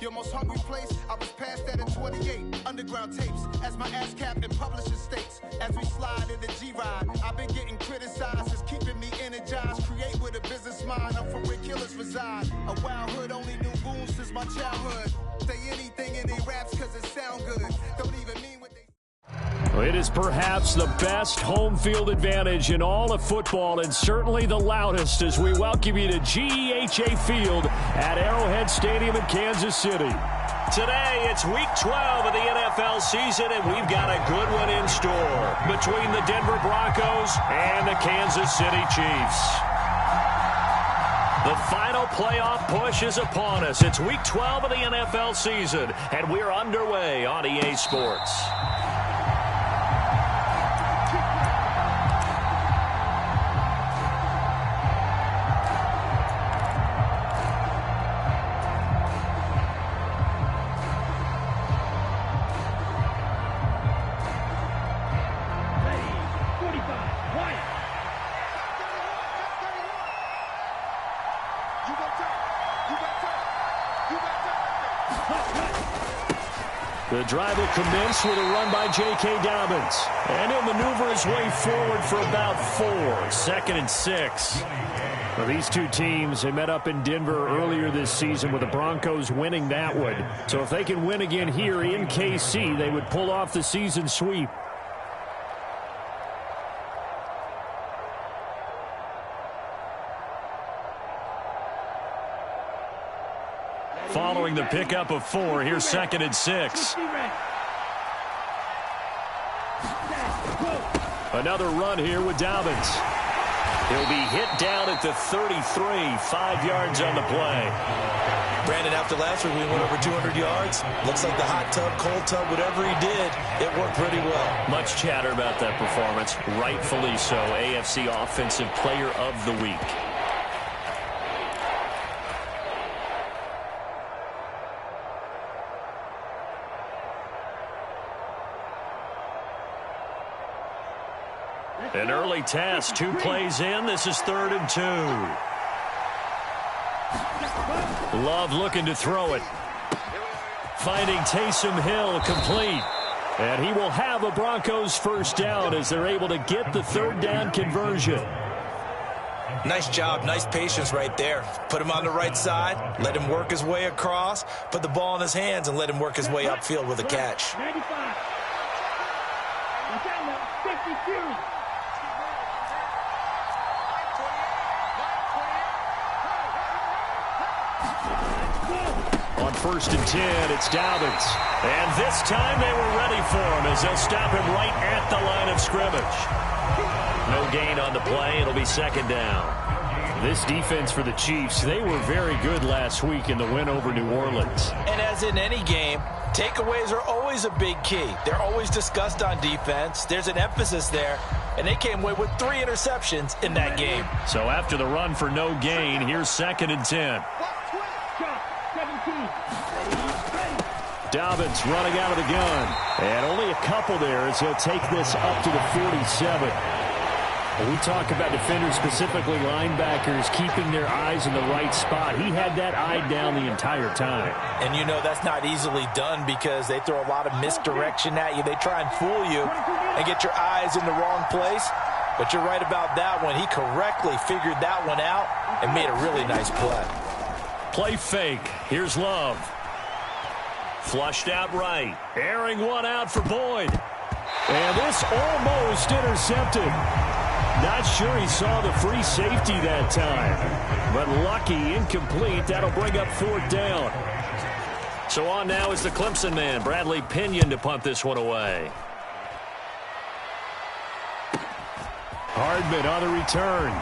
Your most hungry place, I was past that at 28. Underground tapes, as my ass cap and publisher states. As we slide in the G-Ride, I've been getting criticized as keeping me energized. Create with a business mind, I'm from where killers reside. A wild hood, only knew goons since my childhood. Say anything in they raps cause it sound good. Don't even mean what they... It is perhaps the best home field advantage in all of football, and certainly the loudest, as we welcome you to GEHA Field at Arrowhead Stadium in Kansas City. Today, it's Week 12 of the NFL season, and we've got a good one in store between the Denver Broncos and the Kansas City Chiefs. The final playoff push is upon us. It's Week 12 of the NFL season, and we're underway on EA Sports. The drive will commence with a run by J.K. Dobbins. And he'll maneuver his way forward for about 4. 2nd and 6. Well, these two teams, they met up in Denver earlier this season with the Broncos winning that one. So if they can win again here in KC, they would pull off the season sweep. Following the pickup of 4, here's 2nd and 6. Another run here with Dobbins. He'll be hit down at the 33, 5 yards on the play. Brandon, after last week, we went over 200 yards. Looks like the hot tub, cold tub, whatever he did, it worked pretty well. Much chatter about that performance. Rightfully so. AFC Offensive Player of the Week. An early test, 2 plays in. This is 3rd and 2. Love looking to throw it. Finding Taysom Hill complete. And he will have a Broncos first down as they're able to get the 3rd down conversion. Nice job, nice patience right there. Put him on the right side, let him work his way across, put the ball in his hands, and let him work his way upfield with a catch. 95. 52. On 1st and 10, it's Dobbins. And this time they were ready for him as they'll stop him right at the line of scrimmage. No gain on the play. It'll be 2nd down. This defense for the Chiefs, they were very good last week in the win over New Orleans. And as in any game, takeaways are always a big key. They're always discussed on defense. There's an emphasis there. And they came away with 3 interceptions in that game. So after the run for no gain, here's 2nd and 10. Dobbins running out of the gun. And only a couple there as he'll take this up to the 47. When we talk about defenders, specifically linebackers, keeping their eyes in the right spot. He had that eye down the entire time. And you know that's not easily done because they throw a lot of misdirection at you. They try and fool you and get your eyes in the wrong place. But you're right about that one. He correctly figured that one out and made a really nice play. Play fake. Here's Love. Flushed out right. Airing one out for Boyd. And this almost intercepted. Not sure he saw the free safety that time. But lucky, incomplete. That'll bring up 4th down. So on now is the Clemson man, Bradley Pinion, to punt this one away. Hardman on the return.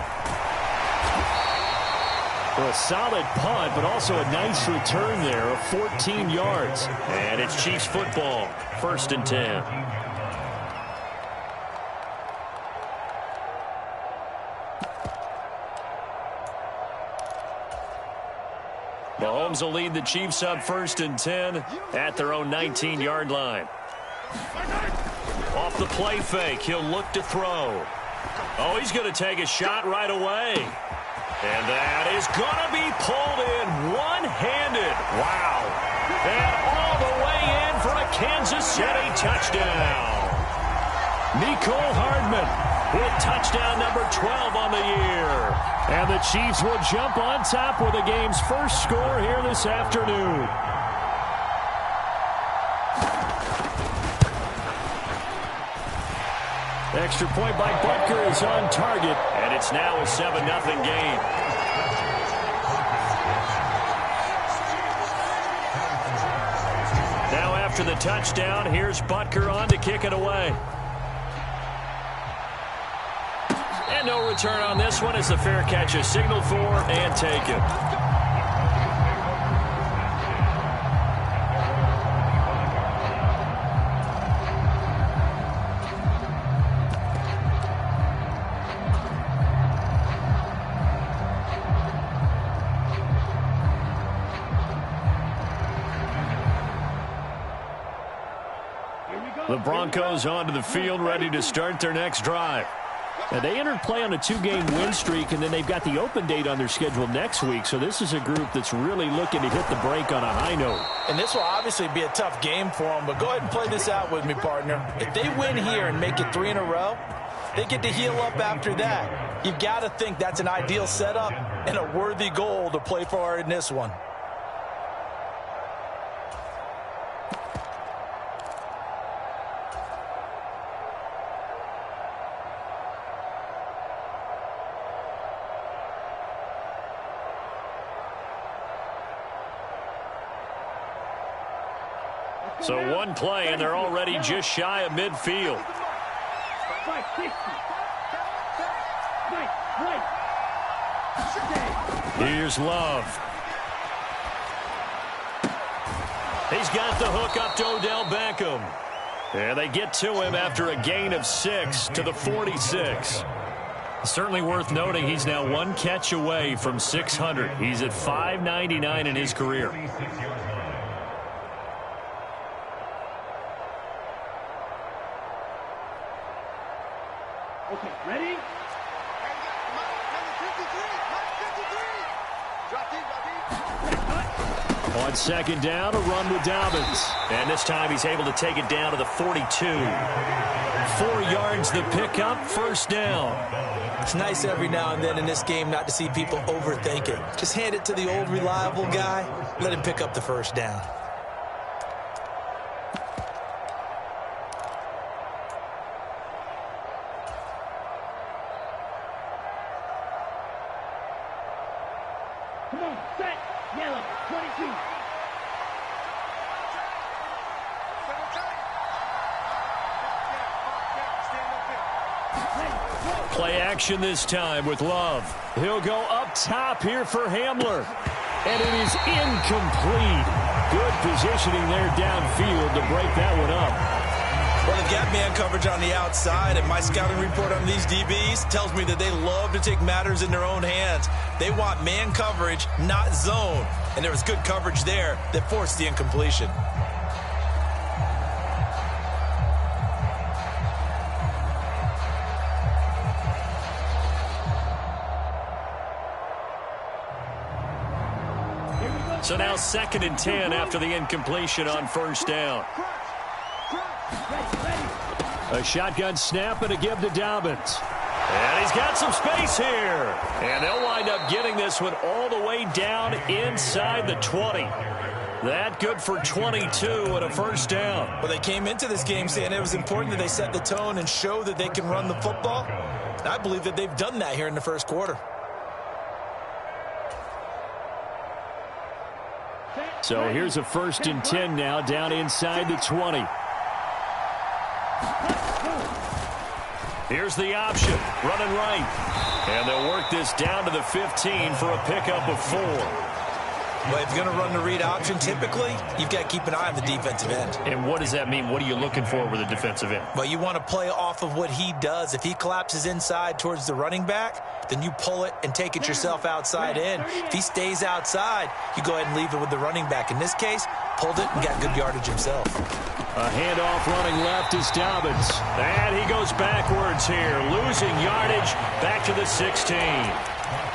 Well, a solid punt, but also a nice return there of 14 yards. And it's Chiefs football, 1st and 10. Mahomes will lead the Chiefs up 1st and 10 at their own 19-yard line. Off the play fake, he'll look to throw. Oh, he's going to take a shot right away. And that is going to be pulled in one-handed. Wow. touchdown. Mecole Hardman with touchdown number 12 on the year. And the Chiefs will jump on top with the game's first score here this afternoon. Extra point by Butker is on target, and it's now a 7-0 game. Now after the touchdown, here's Butker on to kick it away. And no return on this one as the fair catch is signaled for and taken. The Broncos onto the field, ready to start their next drive. Now, they entered play on a 2-game win streak, and then they've got the open date on their schedule next week. So this is a group that's really looking to hit the break on a high note. And this will obviously be a tough game for them, but go ahead and play this out with me, partner. If they win here and make it 3 in a row, they get to heal up after that. You've got to think that's an ideal setup and a worthy goal to play for in this one. So one play, and they're already just shy of midfield. Here's Love. He's got the hook up to Odell Beckham. And they get to him after a gain of 6 to the 46. Certainly worth noting he's now one catch away from 600. He's at 599 in his career. Okay, ready? On second down, a run with Dobbins. And this time he's able to take it down to the 42. 4 yards the pickup, first down. It's nice every now and then in this game not to see people overthink it. Just hand it to the old reliable guy. Let him pick up the first down. Come on, set, yellow, 22. Play action this time with Love. He'll go up top here for Hamler. And it is incomplete. Good positioning there downfield to break that one up. Well, they've got man coverage on the outside, and my scouting report on these DBs tells me that they love to take matters in their own hands. They want man coverage, not zone. And there was good coverage there that forced the incompletion. So now 2nd and 10 after the incompletion on first down. A shotgun snap and a give to Dobbins. And he's got some space here. And they'll wind up getting this one all the way down inside the 20. That good for 22 and a first down. Well, they came into this game saying it was important that they set the tone and show that they can run the football. And I believe that they've done that here in the first quarter. So here's a 1st and 10 now down inside the 20. Here's the option, running right. And they'll work this down to the 15 for a pickup of 4. Well, if you're going to run the read option, typically, you've got to keep an eye on the defensive end. And what does that mean? What are you looking for with a defensive end? Well, you want to play off of what he does. If he collapses inside towards the running back, then you pull it and take it yourself outside in. If he stays outside, you go ahead and leave it with the running back. In this case, pulled it and got good yardage himself. A handoff running left is Dobbins. And he goes backwards here, losing yardage back to the 16.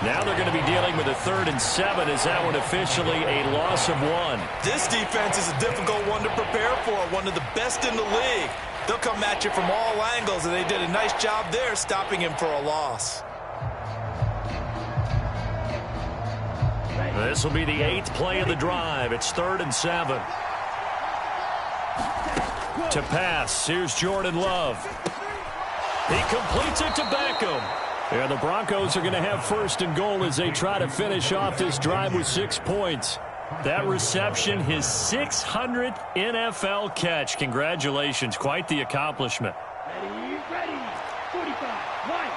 Now they're going to be dealing with a 3rd and 7. Is that one officially a loss of 1? This defense is a difficult one to prepare for, one of the best in the league. They'll come at you from all angles, and they did a nice job there stopping him for a loss. This will be the 8th play of the drive. It's 3rd and 7. To pass, here's Jordan Love. He completes it to Beckham. And the Broncos are going to have 1st and goal as they try to finish off this drive with 6 points. That reception, his 600th NFL catch. Congratulations. Quite the accomplishment. Ready. 45. Right.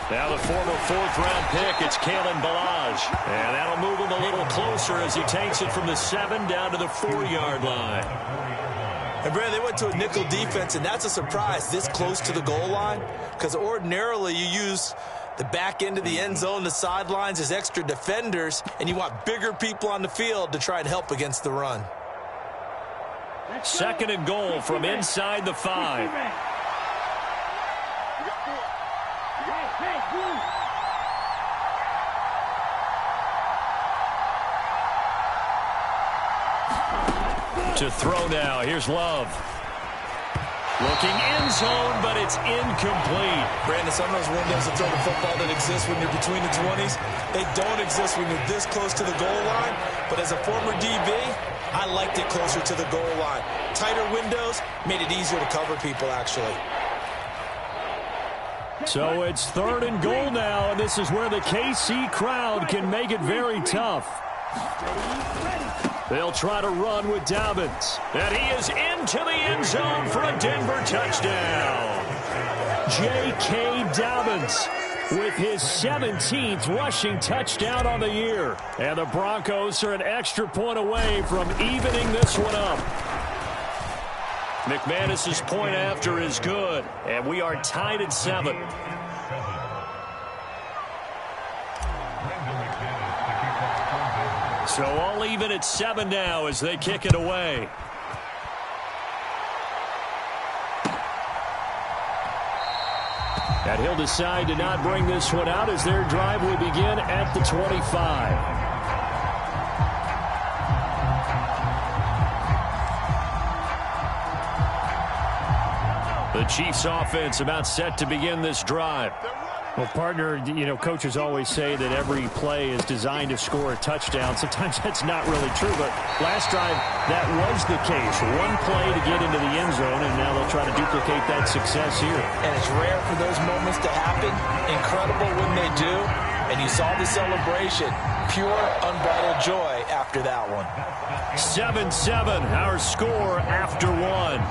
Now the former 4th-round pick, it's Kalen Ballage. And that'll move him a little closer as he takes it from the 7 down to the 4-yard line. And, Brad, they went to a nickel defense, and that's a surprise this close to the goal line, because ordinarily you use the back end of the end zone, the sidelines as extra defenders, and you want bigger people on the field to try and help against the run. 2nd and goal from inside the 5. To throw now. Here's Love. Looking end zone, but it's incomplete. Brandon, some of those windows to throw the football that exist when you're between the 20s, they don't exist when you're this close to the goal line. But as a former DB, I liked it closer to the goal line. Tighter windows made it easier to cover people, actually. So it's 3rd and goal now, and this is where the KC crowd can make it very tough. They'll try to run with Dobbins. And he is into the end zone for a Denver touchdown. J.K. Dobbins with his 17th rushing touchdown on the year. And the Broncos are an extra point away from evening this one up. McManus's point after is good. And we are tied at 7. So all even at 7 now as they kick it away. And he'll decide to not bring this one out as their drive will begin at the 25. The Chiefs offense about set to begin this drive. Well, partner, you know, coaches always say that every play is designed to score a touchdown. Sometimes that's not really true, but last drive, that was the case. One play to get into the end zone, and now they'll try to duplicate that success here. And it's rare for those moments to happen. Incredible when they do. And you saw the celebration. Pure, unbridled joy after that one. 7-7, our score after 1.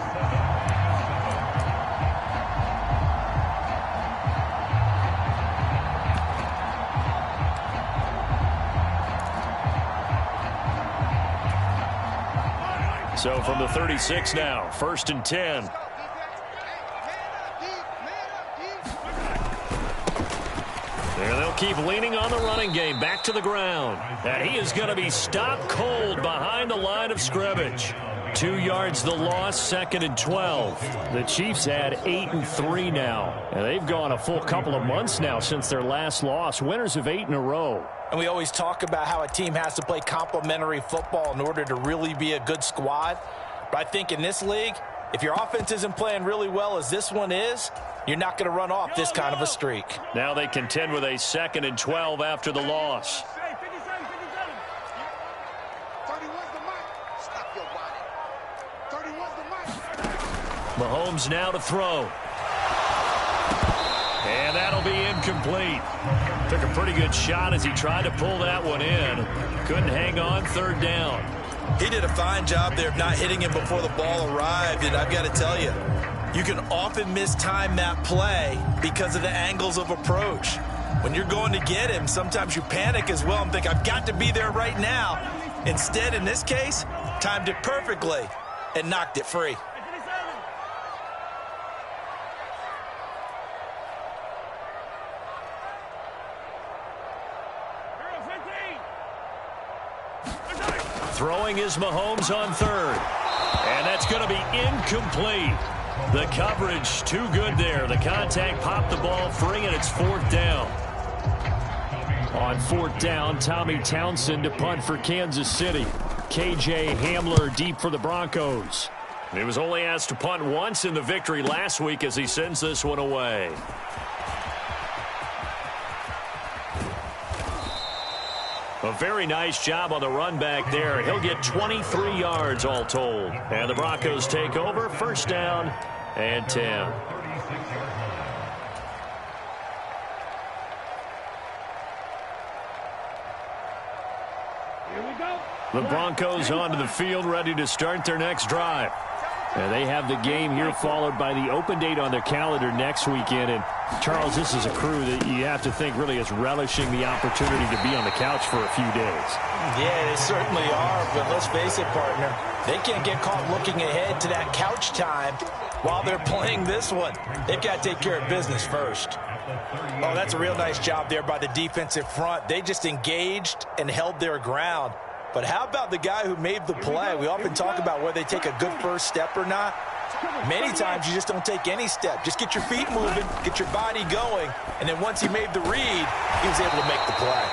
So from the 36 now, 1st and 10. And they'll keep leaning on the running game back to the ground. And he is going to be stopped cold behind the line of scrimmage. 2 yards the loss, 2nd and 12. The Chiefs had 8-3 now. And they've gone a full couple of months now since their last loss. Winners of 8 in a row. And we always talk about how a team has to play complementary football in order to really be a good squad. But I think in this league, if your offense isn't playing really well as this one is, you're not going to run off this kind of a streak. Now they contend with a 2nd and 12 after the loss. Mahomes now to throw. And that'll be incomplete. Took a pretty good shot as he tried to pull that one in. Couldn't hang on, 3rd down. He did a fine job there of not hitting him before the ball arrived. And I've got to tell you, you can often mistime that play because of the angles of approach. When you're going to get him, sometimes you panic as well and think, I've got to be there right now. Instead, in this case, timed it perfectly and knocked it free. Throwing is Mahomes on 3rd. And that's going to be incomplete. The coverage too good there. The contact popped the ball free, and it's 4th down. On 4th down, Tommy Townsend to punt for Kansas City. K.J. Hamler deep for the Broncos. He was only asked to punt once in the victory last week as he sends this one away. A very nice job on the run back there. He'll get 23 yards all told. And the Broncos take over, 1st down and 10. Here we go. The Broncos onto the field, ready to start their next drive. And they have the game here followed by the open date on their calendar next weekend. And, Charles, this is a crew that you have to think really is relishing the opportunity to be on the couch for a few days. Yeah, they certainly are, but let's face it, partner. They can't get caught looking ahead to that couch time while they're playing this one. They've got to take care of business first. Oh, that's a real nice job there by the defensive front. They just engaged and held their ground. But how about the guy who made the play? We often talk about whether they take a good first step or not. Many times you just don't take any step. Just get your feet moving, get your body going, and then once he made the read, he was able to make the play.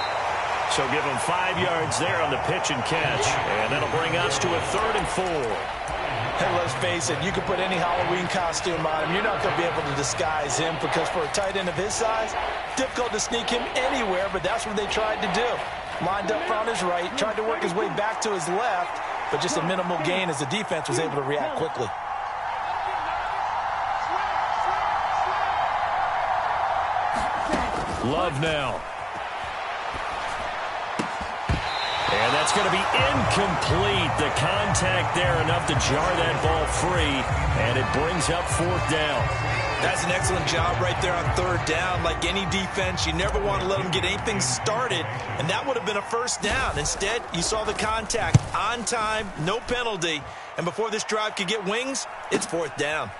So give him 5 yards there on the pitch and catch, and that'll bring us to a 3rd and 4. And let's face it, you can put any Halloween costume on him. You're not going to be able to disguise him because for a tight end of his size, difficult to sneak him anywhere, but that's what they tried to do. Lined up on his right, tried to work his way back to his left, but just a minimal gain as the defense was able to react quickly. Love now. And that's going to be incomplete. The contact there enough to jar that ball free, and it brings up 4th down. That's an excellent job right there on 3rd down. Like any defense, you never want to let them get anything started, and that would have been a 1st down. Instead, you saw the contact on time, no penalty, and before this drive could get wings, it's 4th down.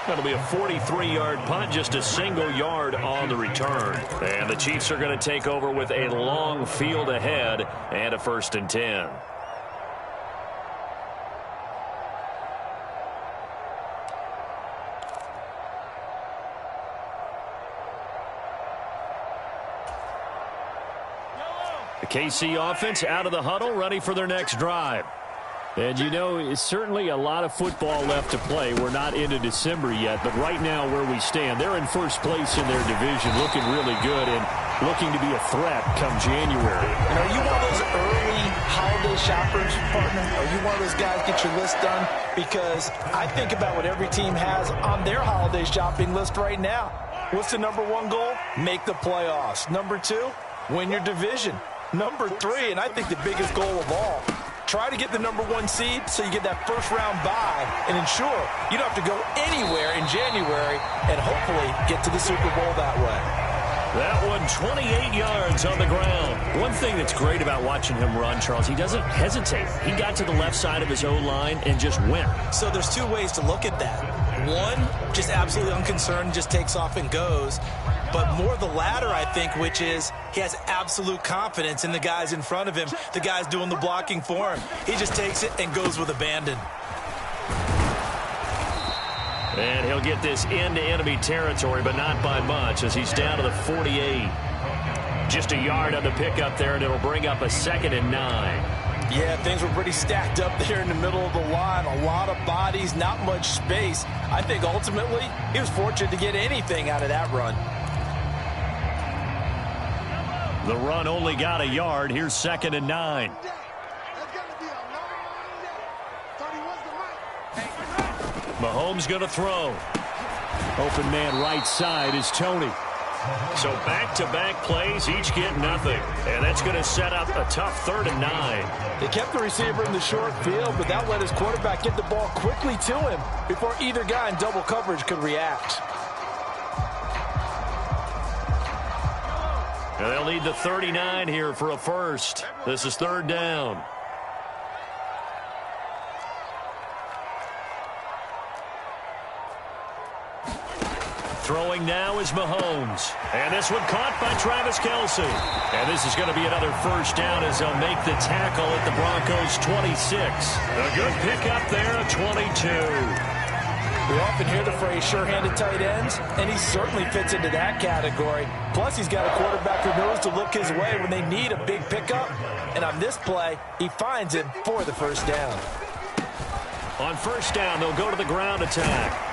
That'll be a 43-yard punt, just a single yard on the return. And the Chiefs are going to take over with a long field ahead and a 1st and 10. The KC offense out of the huddle, ready for their next drive. And, you know, it's certainly a lot of football left to play. We're not into December yet, but right now where we stand, they're in 1st place in their division, looking really good and looking to be a threat come January. And are you one of those early holiday shoppers, partner? Are you one of those guys get your list done? Because I think about what every team has on their holiday shopping list right now. What's the #1 goal? Make the playoffs. #2, win your division. #3, and I think the biggest goal of all, try to get the #1 seed so you get that 1st-round bye and ensure you don't have to go anywhere in January and hopefully get to the Super Bowl that way. That one, 28 yards on the ground. One thing that's great about watching him run, Charles, he doesn't hesitate. He got to the left side of his O-line and just went. So there's 2 ways to look at that. One, just absolutely unconcerned, just takes off and goes. But more the latter, I think, which is he has absolute confidence in the guys in front of him, the guys doing the blocking for him. He just takes it and goes with abandon. And he'll get this into enemy territory, but not by much as he's down to the 48. Just a yard on the pickup there, and it'll bring up a 2nd and 9. Yeah, things were pretty stacked up there in the middle of the line. A lot of bodies, not much space. I think ultimately he was fortunate to get anything out of that run. The run only got a yard. Here's 2nd and 9. Mahomes going to throw. Open man right side is Tony. So back-to-back plays, each get nothing. And that's going to set up a tough 3rd and 9. They kept the receiver in the short field, but that let his quarterback get the ball quickly to him before either guy in double coverage could react. And they'll need the 39 here for a 1st. This is 3rd down. Throwing now is Mahomes. And this one caught by Travis Kelce. And this is going to be another first down as they'll make the tackle at the Broncos' 26. A good pickup there at 22. We often hear the phrase sure-handed tight ends, and he certainly fits into that category. Plus, he's got a quarterback who knows to look his way when they need a big pickup. And on this play, he finds him for the first down. On first down, they'll go to the ground attack.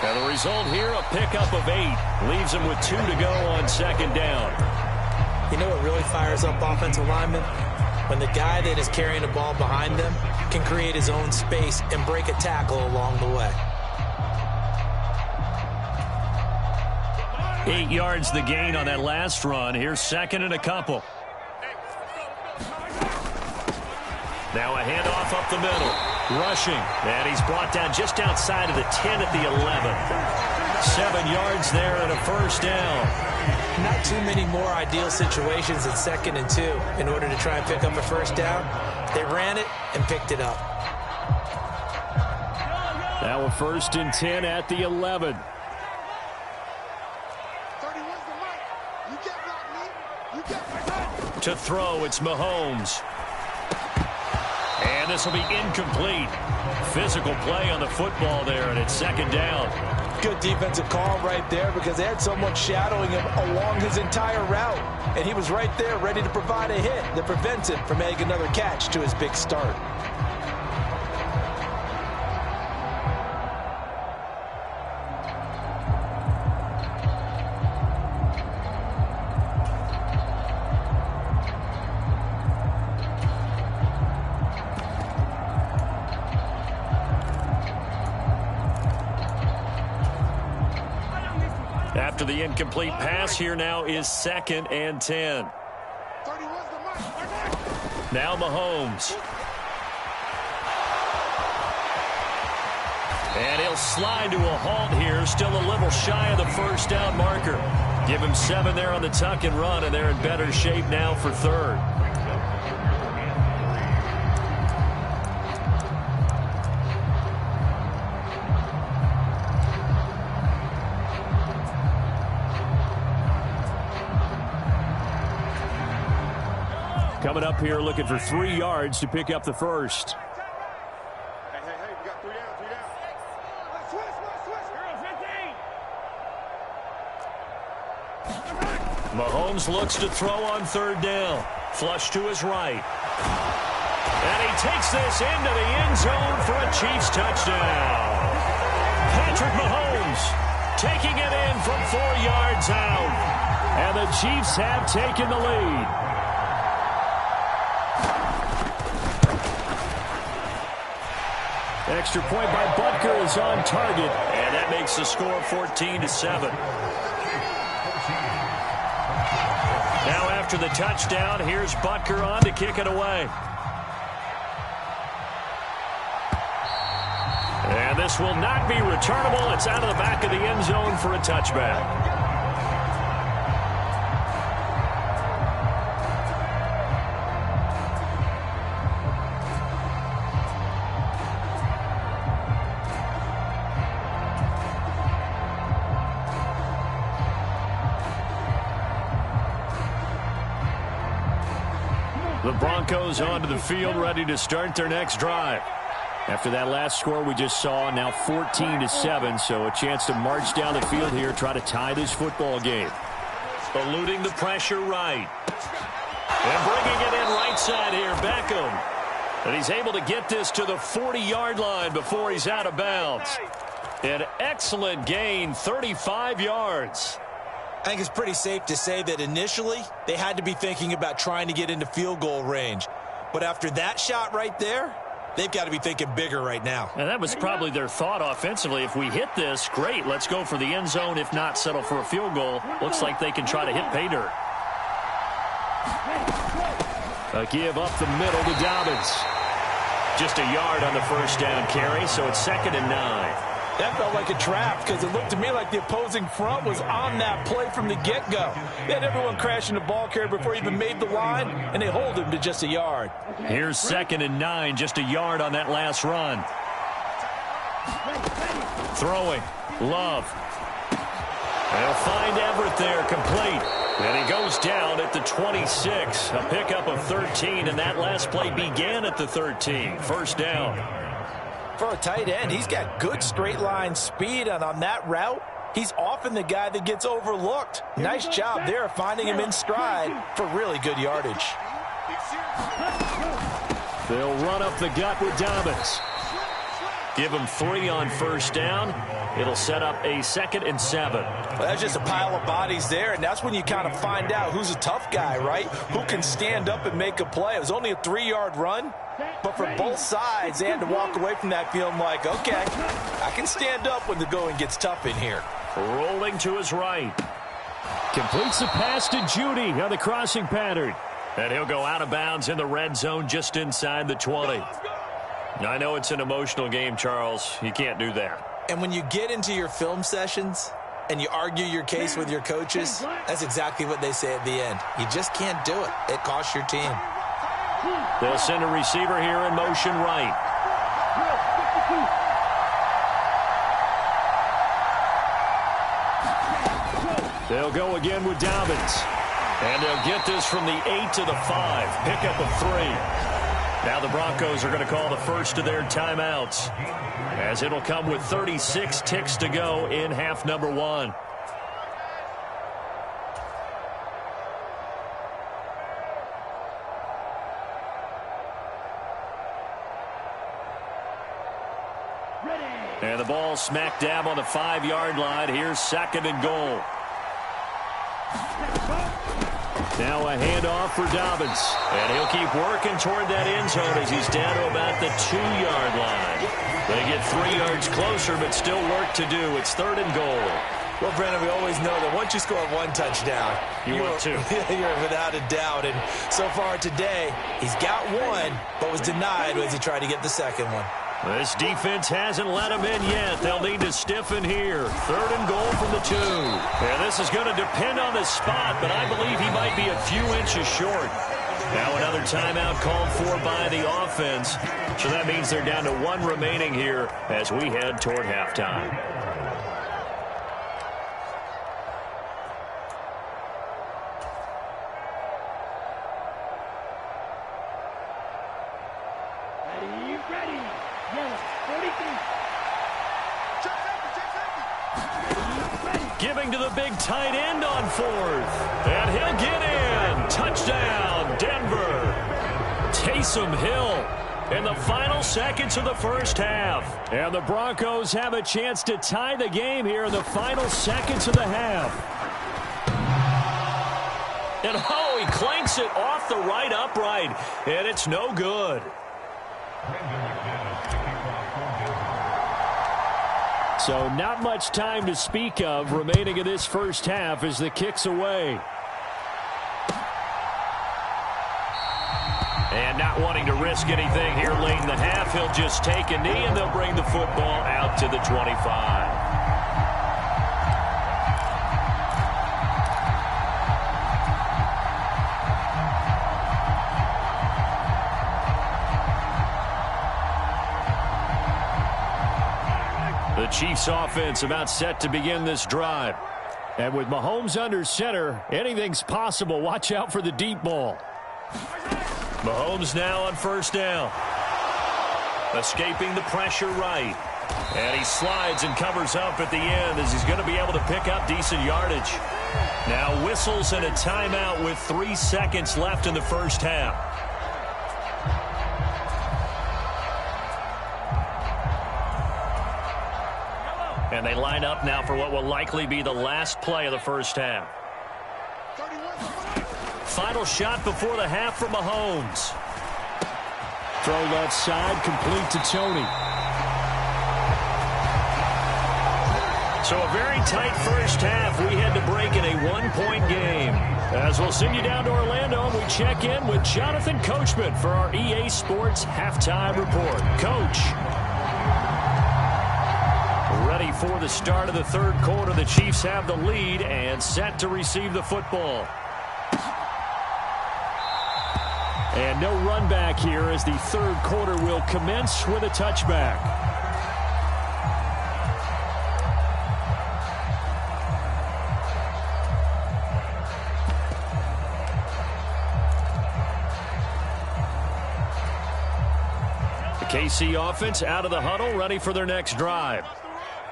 And the result here, a pickup of 8. Leaves them with 2 to go on second down. You know what really fires up offensive linemen? When the guy that is carrying the ball behind them can create his own space and break a tackle along the way. 8 yards the gain on that last run. Here's second and a couple. Now a handoff up the middle. Rushing. And he's brought down just outside of the 10 at the 11. 7 yards there and a first down. Not too many more ideal situations than 2nd and 2 in order to try and pick up a first down. They ran it and picked it up. Now a 1st and 10 at the 11. To throw, it's Mahomes. And this will be incomplete. Physical play on the football there, and it's second down. Good defensive call right there because they had someone shadowing him along his entire route. And he was right there ready to provide a hit that prevents him from making another catch to his big start. After the incomplete pass, here now is 2nd and 10. Now Mahomes. And he'll slide to a halt here, still a little shy of the first down marker. Give him 7 there on the tuck and run, and they're in better shape now for 3rd. Coming up here looking for 3 yards to pick up the first. Hey, we got 3 down, 3 down. Switch. Mahomes looks to throw on 3rd down. Flush to his right. And he takes this into the end zone for a Chiefs touchdown. Patrick Mahomes taking it in from 4 yards out. And the Chiefs have taken the lead. Extra point by Butker is on target, and that makes the score 14-7. Now after the touchdown, here's Butker on to kick it away. And this will not be returnable. It's out of the back of the end zone for a touchback. The Broncos onto the field, ready to start their next drive. After that last score we just saw, now 14-7, so a chance to march down the field here, try to tie this football game. Eluding the pressure right. And bringing it in right side here, Beckham. And he's able to get this to the 40-yard line before he's out of bounds. An excellent gain, 35 yards. I think it's pretty safe to say that initially they had to be thinking about trying to get into field goal range. But after that shot right there, they've got to be thinking bigger right now. And that was probably their thought offensively. If we hit this, great, let's go for the end zone. If not, settle for a field goal. Looks like they can try to hit pay dirt. A give up the middle to Dobbins. Just a yard on the first down carry, so it's 2nd and 9. That felt like a trap because it looked to me like the opposing front was on that play from the get-go. They had everyone crashing the ball carrier before he even made the line, and they hold him to just a yard. Here's 2nd and 9, just a yard on that last run. Throwing, Love. They'll find Everett there, complete. And he goes down at the 26. A pickup of 13, and that last play began at the 13. First down. For a tight end, he's got good straight line speed, and on that route, he's often the guy that gets overlooked. Nice job there finding him in stride for really good yardage. They'll run up the gut with Dobbins. Give him 3 on first down. It'll set up a 2nd and 7. Well, that's just a pile of bodies there, and that's when you kind of find out who's a tough guy, right? Who can stand up and make a play. It was only a 3-yard run, but for both sides, they had to walk away from that feeling like, okay, I can stand up when the going gets tough in here. Rolling to his right. Completes the pass to Judy on the crossing pattern. And he'll go out of bounds in the red zone just inside the 20. I know it's an emotional game, Charles. You can't do that. And when you get into your film sessions and you argue your case with your coaches, that's exactly what they say at the end. You just can't do it. It costs your team. They'll send a receiver here in motion right. They'll go again with Dobbins. And they'll get this from the 8 to the 5. Pickup of 3. Now the Broncos are going to call the first of their timeouts, as it'll come with 36 ticks to go in half number 1. And the ball smack dab on the 5-yard line. Here's 2nd and goal. Now a handoff for Dobbins. And he'll keep working toward that end zone as he's down to about the 2-yard line. They get 3 yards closer, but still work to do. It's 3rd and goal. Well, Brandon, we always know that once you score 1 touchdown, you want 2. You're without a doubt. And so far today, he's got 1, but was denied as he tried to get the 2nd one. This defense hasn't let him in yet. They'll need to stiffen here. 3rd and goal from the 2. And this is going to depend on the spot, but I believe he might be a few inches short. Now another timeout called for by the offense. So that means they're down to 1 remaining here as we head toward halftime. Giving to the big tight end on 4th. And he'll get in. Touchdown, Denver. Taysom Hill in the final seconds of the first half. And the Broncos have a chance to tie the game here in the final seconds of the half. And oh, he clanks it off the right upright. And it's no good. So not much time to speak of remaining in this first half as the kick's away. And not wanting to risk anything here late in the half, he'll just take a knee and they'll bring the football out to the 25. The Chiefs offense about set to begin this drive. And with Mahomes under center, anything's possible. Watch out for the deep ball. Mahomes now on first down. Escaping the pressure right. And he slides and covers up at the end as he's going to be able to pick up decent yardage. Now whistles and a timeout with 3 seconds left in the first half. And they line up now for what will likely be the last play of the first half. Final shot before the half from Mahomes. Throw left side, complete to Tony. So a very tight first half. We had to break in a 1-point game. As we'll send you down to Orlando, and we check in with Jonathan Coachman for our EA Sports Halftime Report. Coach. Ready for the start of the third quarter. The Chiefs have the lead and set to receive the football. And no run back here as the third quarter will commence with a touchback. KC offense out of the huddle, ready for their next drive.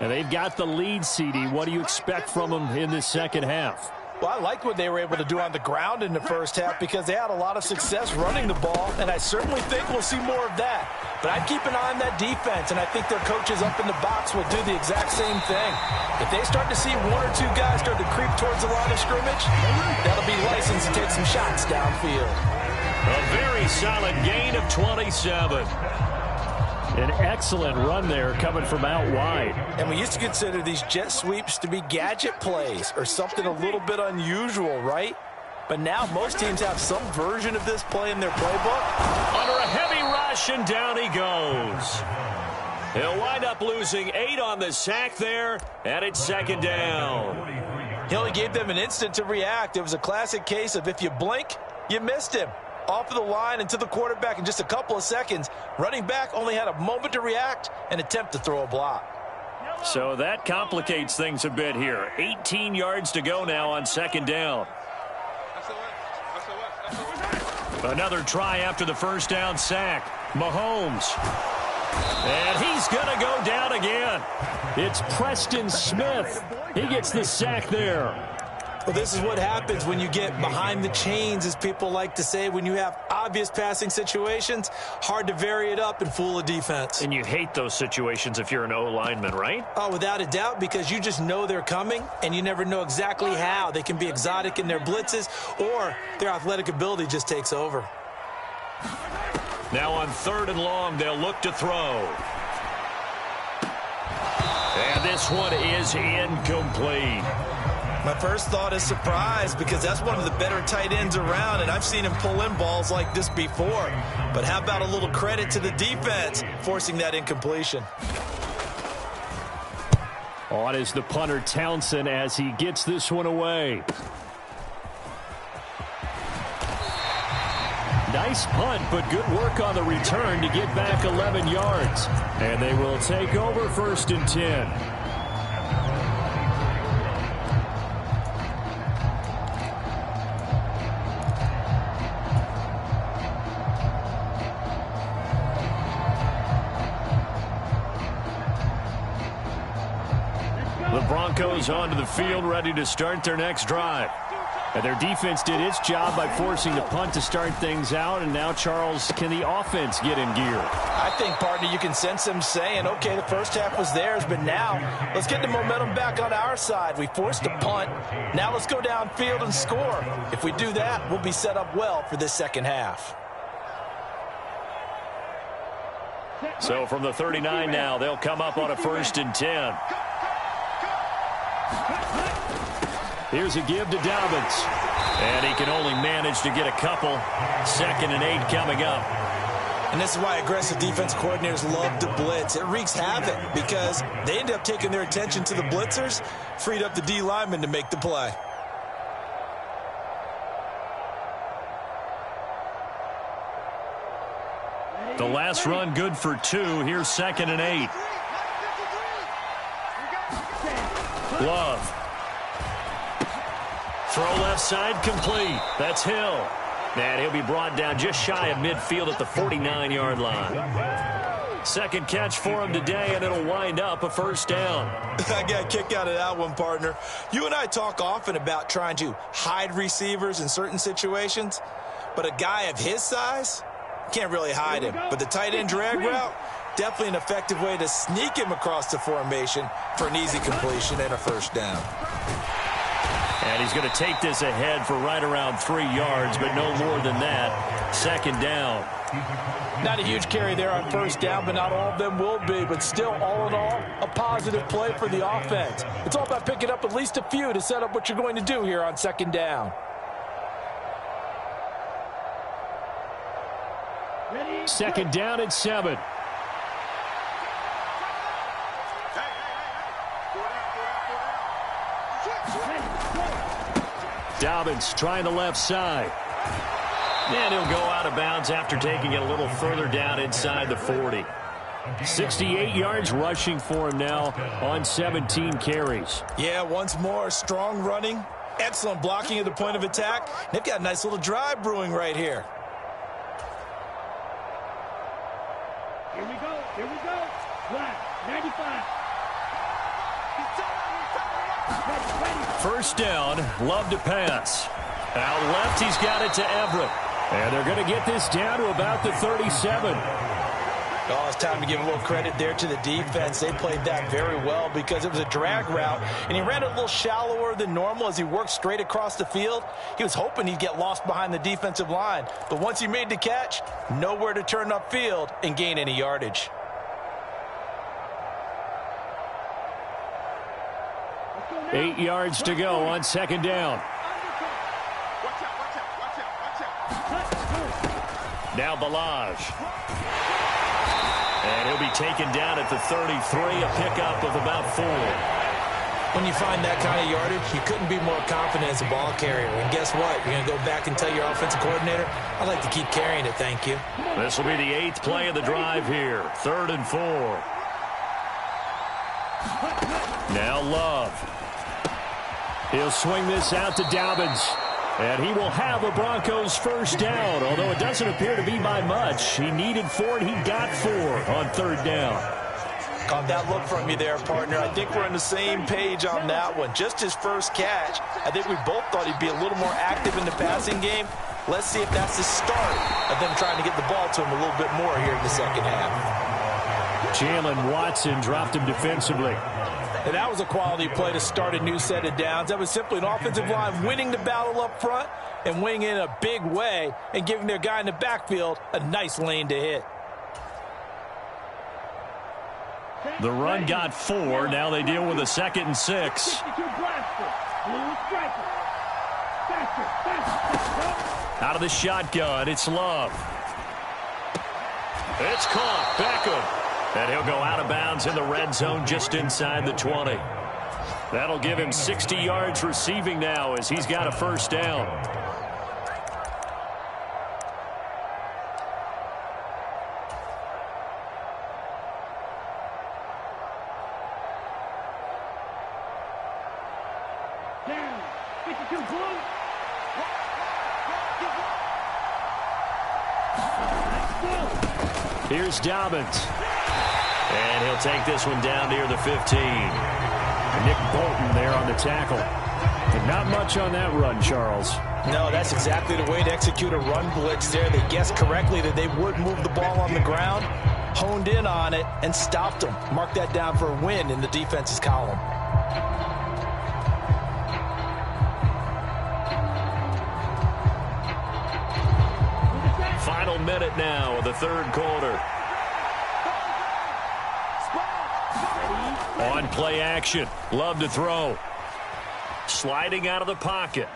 And they've got the lead, CD. What do you expect from them in this second half? Well, I liked what they were able to do on the ground in the first half because they had a lot of success running the ball, and I certainly think we'll see more of that. But I'd keep an eye on that defense, and I think their coaches up in the box will do the exact same thing. If they start to see one or two guys start to creep towards the line of scrimmage, that'll be licensed to take some shots downfield. A very solid gain of 27. An excellent run there coming from out wide. And we used to consider these jet sweeps to be gadget plays or something a little bit unusual, right? But now most teams have some version of this play in their playbook. Under a heavy rush, and down he goes. He'll wind up losing 8 on the sack there, and it's second down. He only gave them an instant to react. It was a classic case of if you blink, you missed him. Off of the line and to the quarterback in just a couple of seconds. Running back only had a moment to react and attempt to throw a block. So that complicates things a bit here. 18 yards to go now on second down. Another try after the first down sack. Mahomes. And he's going to go down again. It's Preston Smith. He gets the sack there. Well, this is what happens when you get behind the chains, as people like to say. When you have obvious passing situations, hard to vary it up and fool a defense. And you hate those situations if you're an O-lineman, right? Oh, without a doubt, because you just know they're coming, and you never know exactly how. They can be exotic in their blitzes, or their athletic ability just takes over. Now on 3rd and long, they'll look to throw. And this one is incomplete. My first thought is surprise because that's one of the better tight ends around, and I've seen him pull in balls like this before. But how about a little credit to the defense forcing that incompletion? On is the punter Townsend as he gets this one away. Nice punt, but good work on the return to get back 11 yards. And they will take over 1st and 10. The Broncos onto the field, ready to start their next drive. And their defense did its job by forcing the punt to start things out. And now, Charles, can the offense get in gear? I think, partner, you can sense them saying, okay, the first half was theirs, but now let's get the momentum back on our side. We forced a punt. Now let's go downfield and score. If we do that, we'll be set up well for this second half. So from the 39 now, they'll come up on a 1st and 10. Here's a give to Dobbins. And he can only manage to get a couple. 2nd and 8 coming up. And this is why aggressive defense coordinators love to blitz. It wreaks havoc because they end up taking their attention to the blitzers, freed up the D lineman to make the play. The last run good for 2. Here's 2nd and 8. Love. Throw left side complete. That's Hill. And he'll be brought down just shy of midfield at the 49-yard line. Second catch for him today, and it'll wind up a 1st down. I got a kick out of that one, partner. You and I talk often about trying to hide receivers in certain situations, but a guy of his size can't really hide him. But the tight end drag route, definitely an effective way to sneak him across the formation for an easy completion and a 1st down. And he's going to take this ahead for right around 3 yards, but no more than that. 2nd down. Not a huge carry there on 1st down, but not all of them will be. But still, all in all, a positive play for the offense. It's all about picking up at least a few to set up what you're going to do here on 2nd down. 2nd down and 7. Dobbins trying the left side. And he'll go out of bounds after taking it a little further down inside the 40. 68 yards rushing for him now on 17 carries. Yeah, once more, strong running, excellent blocking at the point of attack. They've got a nice little drive brewing right here. Here we go. Black, 95. First down, Love to pass. Out left, he's got it to Everett. And they're going to get this down to about the 37. Oh, it's time to give a little credit there to the defense. They played that very well because it was a drag route, and he ran it a little shallower than normal as he worked straight across the field. He was hoping he'd get lost behind the defensive line, but once he made the catch, nowhere to turn upfield and gain any yardage. Eight yards to go on second down. Now Balaj. And he'll be taken down at the 33, a pickup of about 4. When you find that kind of yardage, you couldn't be more confident as a ball carrier. And guess what? You're going to go back and tell your offensive coordinator, I'd like to keep carrying it, thank you. This will be the 8th play of the drive here. 3rd and 4. Now Love. He'll swing this out to Dobbins. And he will have a Broncos first down, although it doesn't appear to be by much. He needed 4, and he got 4 on 3rd down. Caught that look from you there, partner. I think we're on the same page on that one. Just his first catch. I think we both thought he'd be a little more active in the passing game. Let's see if that's the start of them trying to get the ball to him a little bit more here in the second half. Jalen Watson dropped him defensively. And that was a quality play to start a new set of downs. That was simply an offensive line winning the battle up front and winning in a big way and giving their guy in the backfield a nice lane to hit. The run got 4. Now they deal with a 2nd and 6. Out of the shotgun, it's Love. It's caught. Beckham. And he'll go out of bounds in the red zone just inside the 20. That'll give him 60 yards receiving now as he's got a first down. Down. 52 blue. Here's Dobbins. And he'll take this one down near the 15. Nick Bolton there on the tackle. But not much on that run, Charles. No, that's exactly the way to execute a run blitz there. They guessed correctly that they would move the ball on the ground, honed in on it, and stopped them. Mark that down for a win in the defense's column. Final minute now of the 3rd quarter. On play action. Love to throw. Sliding out of the pocket.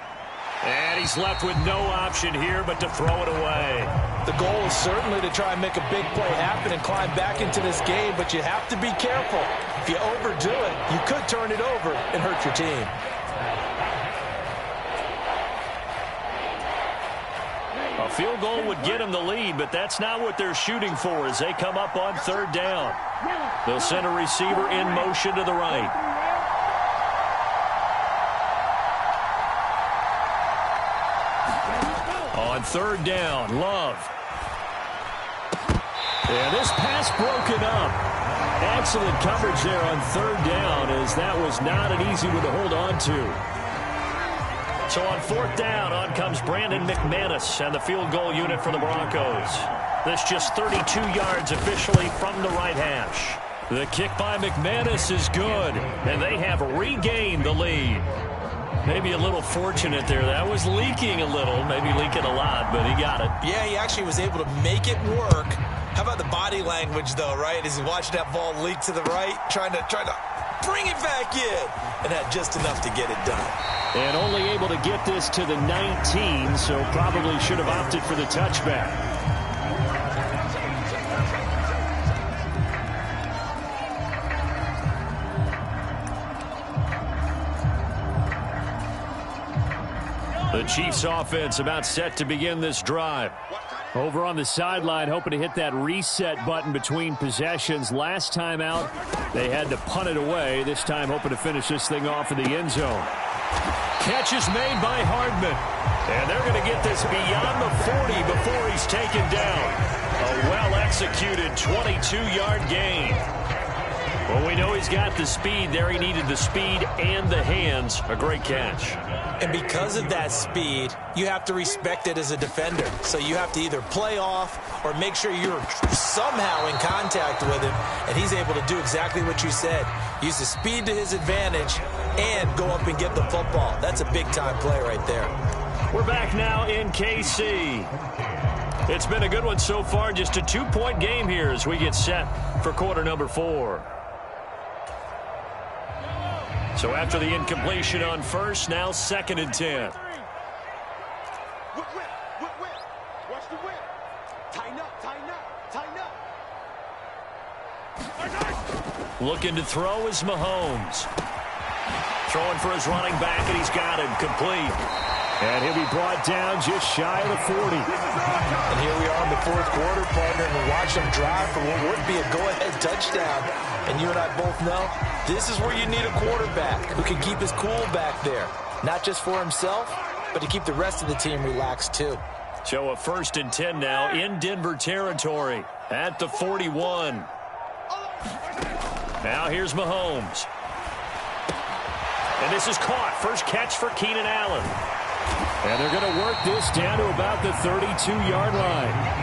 And he's left with no option here but to throw it away. The goal is certainly to try and make a big play happen and climb back into this game, but you have to be careful. If you overdo it, you could turn it over and hurt your team. A field goal would get him the lead, but that's not what they're shooting for as they come up on 3rd down. They'll send a receiver in motion to the right. On 3rd down, Love. And this pass broken up. Excellent coverage there on 3rd down as that was not an easy one to hold on to. So on 4th down, on comes Brandon McManus and the field goal unit for the Broncos. This just 32 yards officially from the right hash. The kick by McManus is good, and they have regained the lead. Maybe a little fortunate there. That was leaking a little, maybe leaking a lot, but he got it. Yeah, he actually was able to make it work. How about the body language, though, right? As he watched that ball leak to the right, trying to bring it back in, and had just enough to get it done. And only able to get this to the 19, so probably should have opted for the touchback. The Chiefs offense about set to begin this drive. Over on the sideline, hoping to hit that reset button between possessions. Last time out, they had to punt it away. This time, hoping to finish this thing off in the end zone. Catch is made by Hardman. And they're going to get this beyond the 40 before he's taken down. A well-executed 22-yard gain. Well, we know he's got the speed there. He needed the speed and the hands. A great catch. And because of that speed, you have to respect it as a defender. So you have to either play off or make sure you're somehow in contact with him, and he's able to do exactly what you said. Use the speed to his advantage and go up and get the football. That's a big-time play right there. We're back now in KC. It's been a good one so far. Just a 2-point game here as we get set for quarter number 4. So after the incompletion on first, now 2nd and 10. Whip. Watch the whip. Tighten up. Looking to throw is Mahomes. Throwing for his running back, and he's got him complete. And he'll be brought down just shy of the 40. And here we are in the 4th quarter, partner, and watch them drive for what would be a go-ahead touchdown. And you and I both know this is where you need a quarterback who can keep his cool back there. Not just for himself, but to keep the rest of the team relaxed too. So a 1st and 10 now in Denver territory at the 41. Now here's Mahomes. And this is caught. First catch for Keenan Allen. And they're going to work this down to about the 32-yard line.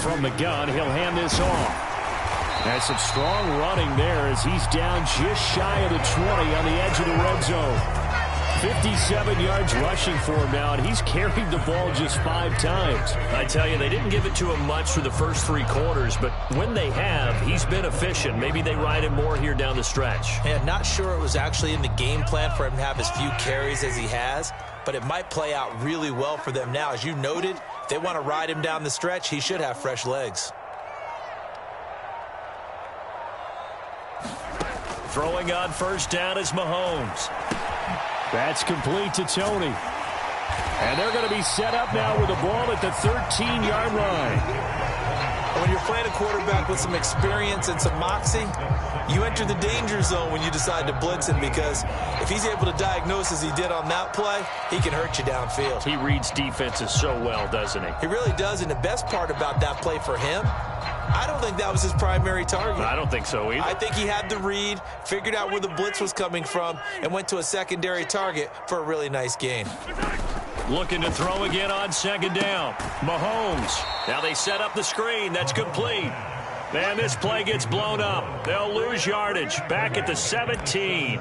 From the gun, he'll hand this off. That's some strong running there as he's down just shy of the 20 on the edge of the red zone. 57 yards rushing for him now, and he's carried the ball just 5 times. I tell you, they didn't give it to him much for the first 3 quarters, but when they have, he's been efficient. Maybe they ride him more here down the stretch. And not sure it was actually in the game plan for him to have as few carries as he has, but it might play out really well for them now. As you noted, if they want to ride him down the stretch, he should have fresh legs. Throwing on first down is Mahomes. That's complete to Tony. And they're going to be set up now with the ball at the 13-yard line. When you're playing a quarterback with some experience and some moxie, you enter the danger zone when you decide to blitz him, because if he's able to diagnose as he did on that play, he can hurt you downfield. He reads defenses so well, doesn't he? He really does, and the best part about that play for him, I don't think that was his primary target. I don't think so either. I think he had the read, figured out where the blitz was coming from, and went to a secondary target for a really nice gain. Looking to throw again on 2nd down. Mahomes. Now they set up the screen. That's complete. And this play gets blown up. They'll lose yardage. Back at the 17.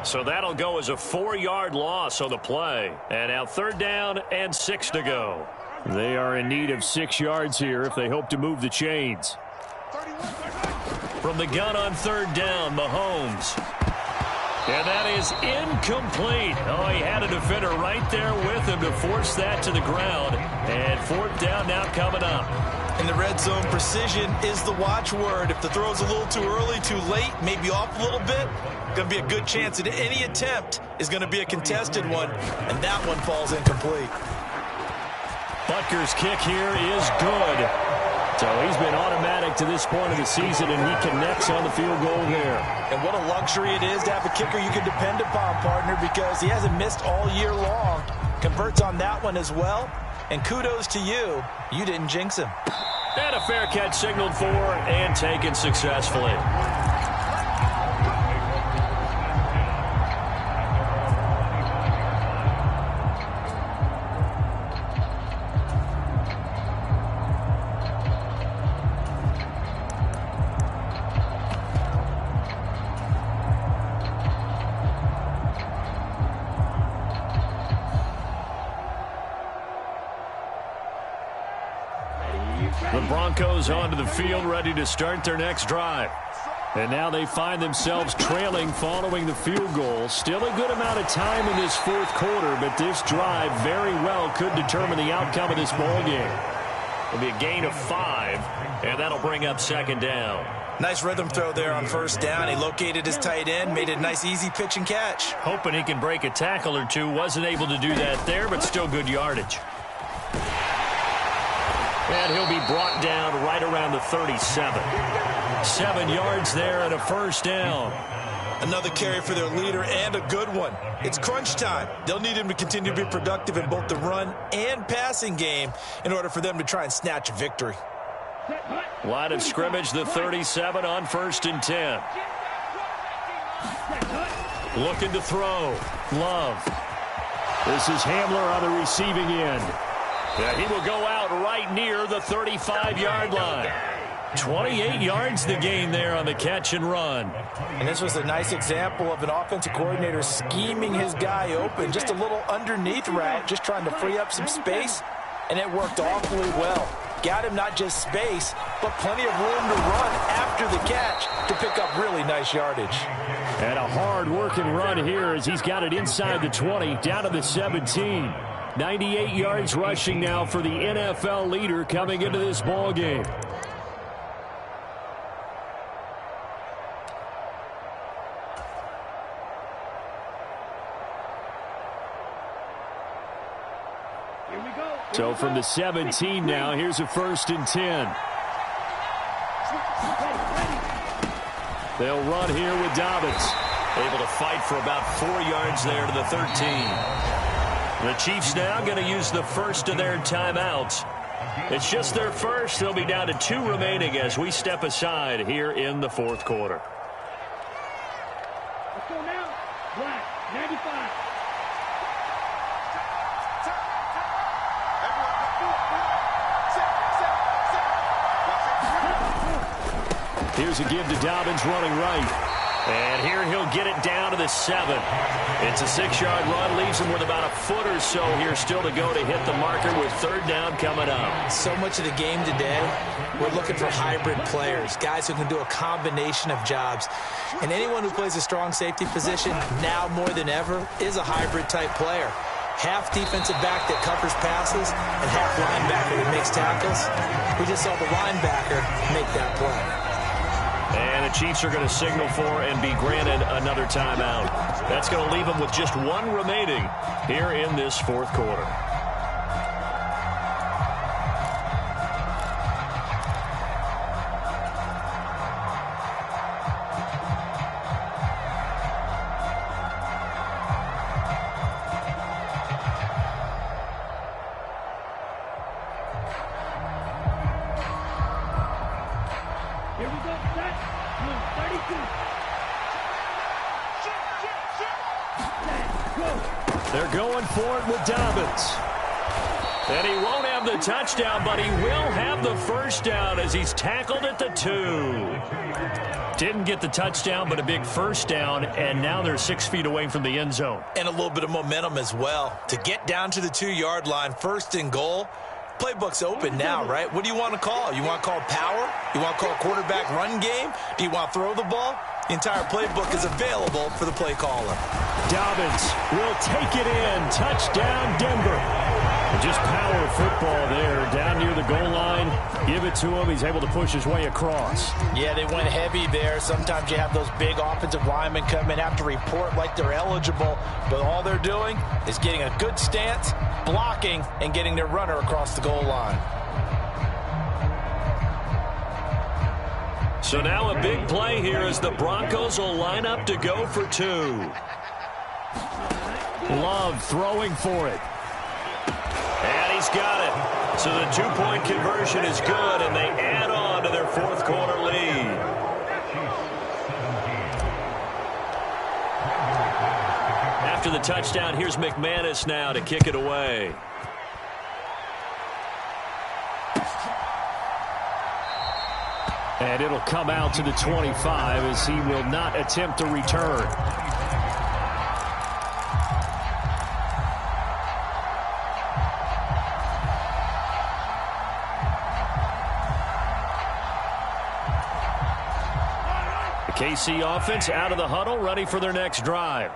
So that'll go as a 4-yard loss on the play. And now 3rd down and 6 to go. They are in need of 6 yards here if they hope to move the chains. From the gun on 3rd down, Mahomes. And that is incomplete. Oh, he had a defender right there with him to force that to the ground. And 4th down now coming up. In the red zone, precision is the watchword. If the throw's a little too early, too late, maybe off a little bit, going to be a good chance that any attempt is going to be a contested one, and that one falls incomplete. Butker's kick here is good. So he's been automatic to this point of the season, and he connects on the field goal there. And what a luxury it is to have a kicker you can depend upon, partner, because he hasn't missed all year long. Converts on that one as well. And kudos to you. You didn't jinx him. And a fair catch signaled for and taken successfully. The Broncos onto the field, ready to start their next drive. And now they find themselves trailing following the field goal. Still a good amount of time in this 4th quarter, but this drive very well could determine the outcome of this ball game. It'll be a gain of 5, and that'll bring up 2nd down. Nice rhythm throw there on 1st down. He located his tight end, made it a nice easy pitch and catch. Hoping he can break a tackle or two. Wasn't able to do that there, but still good yardage. And he'll be brought down right around the 37. 7 yards there and a first down. Another carry for their leader and a good one. It's crunch time. They'll need him to continue to be productive in both the run and passing game in order for them to try and snatch a victory. Line of scrimmage, the 37 on 1st and 10. Looking to throw. Love. This is Hamler on the receiving end. Yeah, he will go out right near the 35-yard line. 28 yards the gain there on the catch and run. And this was a nice example of an offensive coordinator scheming his guy open. Just a little underneath route, just trying to free up some space, and it worked awfully well. Got him not just space, but plenty of room to run after the catch to pick up really nice yardage. And a hard-working run here as he's got it inside the 20, down to the 17. 98 yards rushing now for the NFL leader coming into this ball game. So from the 17 now, here's a 1st and 10. They'll run here with Dobbins. Able to fight for about 4 yards there to the 13. The Chiefs now going to use the first of their timeouts. It's just their first. They'll be down to 2 remaining as we step aside here in the 4th quarter. Let's go now. Black, 95. Here's a give to Dobbins running right. And here he'll get it down to the 7. It's a 6-yard run. Leaves him with about a foot or so here still to go to hit the marker with 3rd down coming up. So much of the game today, we're looking for hybrid players, guys who can do a combination of jobs. And anyone who plays a strong safety position now more than ever is a hybrid type player. Half defensive back that covers passes and half linebacker that makes tackles. We just saw the linebacker make that play. And the Chiefs are going to signal for and be granted another timeout. That's going to leave them with just 1 remaining here in this 4th quarter. Here we go. Set. Blue, 32. Set. Go. They're going for it with Dobbins. And he won't have the touchdown, but he will have the first down as he's tackled at the 2. Didn't get the touchdown, but a big first down, and now they're 6 feet away from the end zone. And a little bit of momentum as well. To get down to the 2-yard line, 1st and goal. Playbook's open now, right? What do you want to call? You want to call power? You want to call quarterback run game? Do you want to throw the ball? The entire playbook is available for the play caller. Dobbins will take it in. Touchdown, Denver. Just power football there down near the goal line. Give it to him. He's able to push his way across. Yeah, they went heavy there. Sometimes you have those big offensive linemen come in, have to report like they're eligible, but all they're doing is getting a good stance, blocking, and getting their runner across the goal line. So now a big play here as the Broncos will line up to go for 2. Love throwing for it. And he's got it. So the 2-point conversion is good, and they add on to their 4th quarter lead. After the touchdown, here's McManus now to kick it away. And it'll come out to the 25 as he will not attempt to return. The KC offense out of the huddle, ready for their next drive.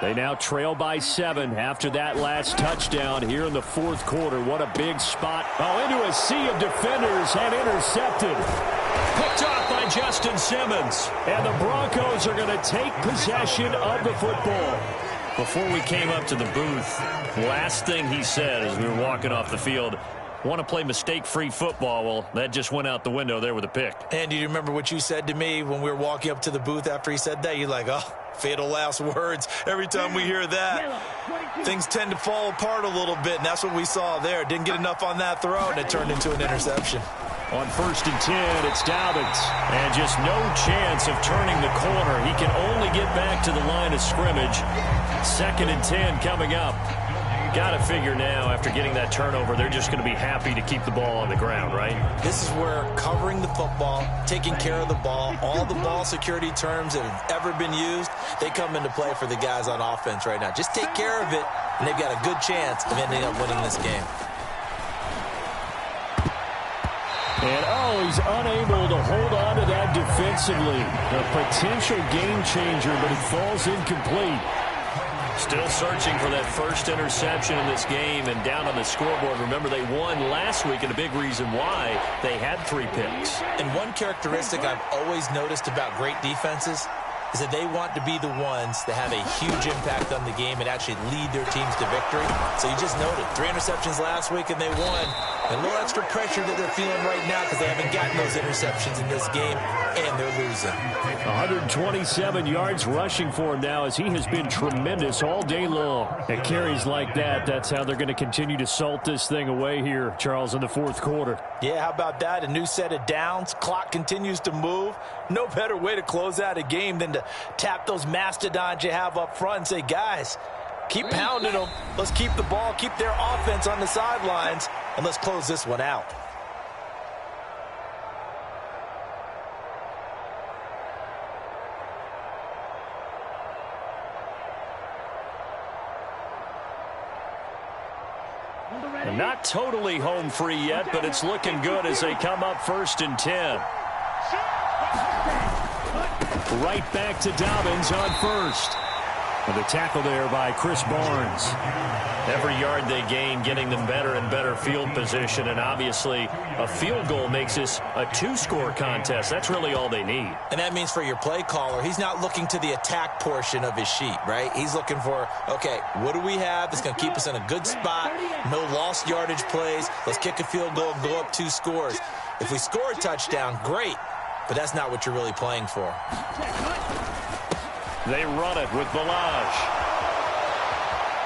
They now trail by 7 after that last touchdown here in the 4th quarter. What a big spot. Oh, into a sea of defenders and intercepted. Picked off by Justin Simmons. And the Broncos are going to take possession of the football. Before we came up to the booth, last thing he said as we were walking off the field, want to play mistake-free football. Well, that just went out the window there with a pick. And do you remember what you said to me when we were walking up to the booth after he said that? You're like, oh, fatal last words. Every time we hear that, things tend to fall apart a little bit, and that's what we saw there. Didn't get enough on that throw, and it turned into an interception. On 1st and 10, it's Dobbins. And just no chance of turning the corner. He can only get back to the line of scrimmage. 2nd and 10 coming up. Got to figure now, after getting that turnover, they're just going to be happy to keep the ball on the ground, right? This is where covering the football, taking care of the ball, all the ball security terms that have ever been used, they come into play for the guys on offense right now. Just take care of it, and they've got a good chance of ending up winning this game. And, he's unable to hold on to that defensively. A potential game changer, but it falls incomplete. Still searching for that first interception in this game and down on the scoreboard. Remember, they won last week, and a big reason why they had 3 picks. And one characteristic I've always noticed about great defenses is that they want to be the ones that have a huge impact on the game and actually lead their teams to victory. So you just noted 3 interceptions last week and they won. And a little extra pressure that they're feeling right now because they haven't gotten those interceptions in this game, and they're losing. 127 yards rushing for him now as he has been tremendous all day long. At carries like that, that's how they're going to continue to salt this thing away here, Charles, in the 4th quarter. Yeah, how about that? A new set of downs. Clock continues to move. No better way to close out a game than to tap those mastodons you have up front and say, guys, keep pounding them. Let's keep the ball, keep their offense on the sidelines, and let's close this one out. Not totally home free yet, but it's looking good as they come up 1st and 10. Right back to Dobbins on 1st. And the tackle there by Chris Barnes. Every yard they gain, getting them better and better field position. And obviously, a field goal makes this a 2-score contest. That's really all they need. And that means for your play caller, he's not looking to the attack portion of his sheet, right? He's looking for, okay, what do we have that's going to keep us in a good spot? No lost yardage plays. Let's kick a field goal and go up 2 scores. If we score a touchdown, great. But that's not what you're really playing for. They run it with Balaj.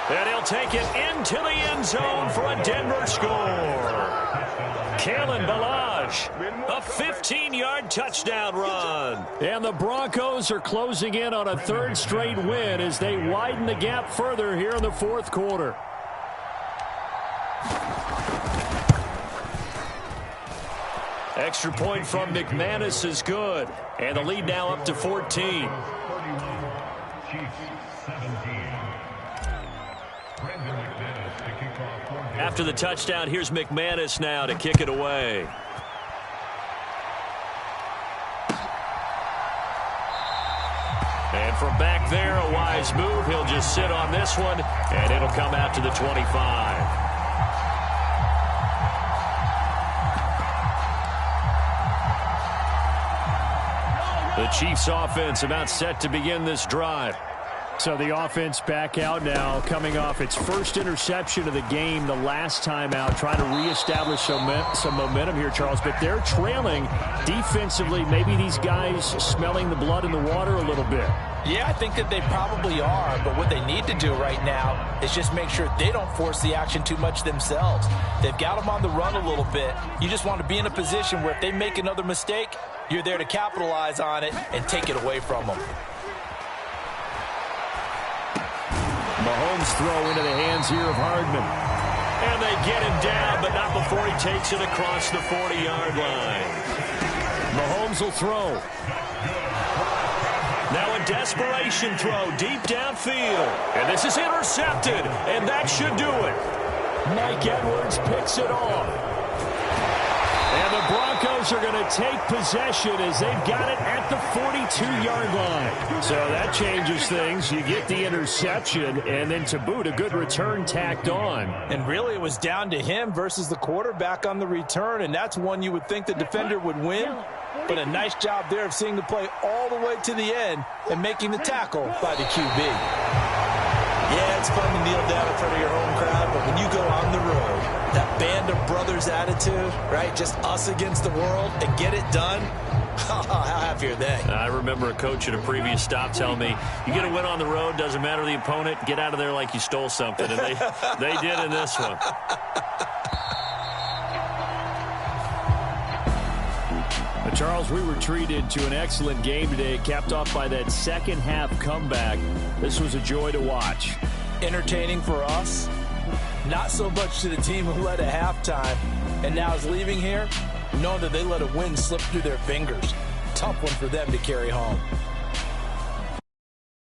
And he'll take it into the end zone for a Denver score. Kalen Balaj, a 15-yard touchdown run. And the Broncos are closing in on a 3rd straight win as they widen the gap further here in the 4th quarter. Extra point from McManus is good. And the lead now up to 14. After the touchdown, here's McManus now to kick it away. And from back there, a wise move. He'll just sit on this one, and it'll come out to the 25. The Chiefs offense about set to begin this drive. So the offense back out now, coming off its first interception of the game the last time out, trying to reestablish some momentum here, Charles. But they're trailing defensively. Maybe these guys smelling the blood in the water a little bit. Yeah, I think that they probably are, but what they need to do right now is just make sure they don't force the action too much themselves. They've got them on the run a little bit. You just want to be in a position where if they make another mistake, you're there to capitalize on it and take it away from them. Mahomes throw into the hands here of Hardman. And they get him down, but not before he takes it across the 40-yard line. Mahomes will throw. Now a desperation throw deep downfield. And this is intercepted, and that should do it. Mike Edwards picks it off. And the Broncos are going to take possession as they've got it at the 42-yard line. So that changes things. You get the interception, and then to boot, a good return tacked on. And really, it was down to him versus the quarterback on the return, and that's one you would think the defender would win. But a nice job there of seeing the play all the way to the end and making the tackle by the QB. Yeah, it's fun to kneel down in front of your home crowd, but when you go on the road, that band of brothers attitude, right, just us against the world, and get it done, how happy are they? I remember a coach at a previous stop telling me, you get a win on the road, doesn't matter the opponent, get out of there like you stole something, and they did in this one. Charles, we were treated to an excellent game today, capped off by that second half comeback. This was a joy to watch. Entertaining for us, not so much to the team who led at halftime and now is leaving here, knowing that they let a win slip through their fingers. Tough one for them to carry home.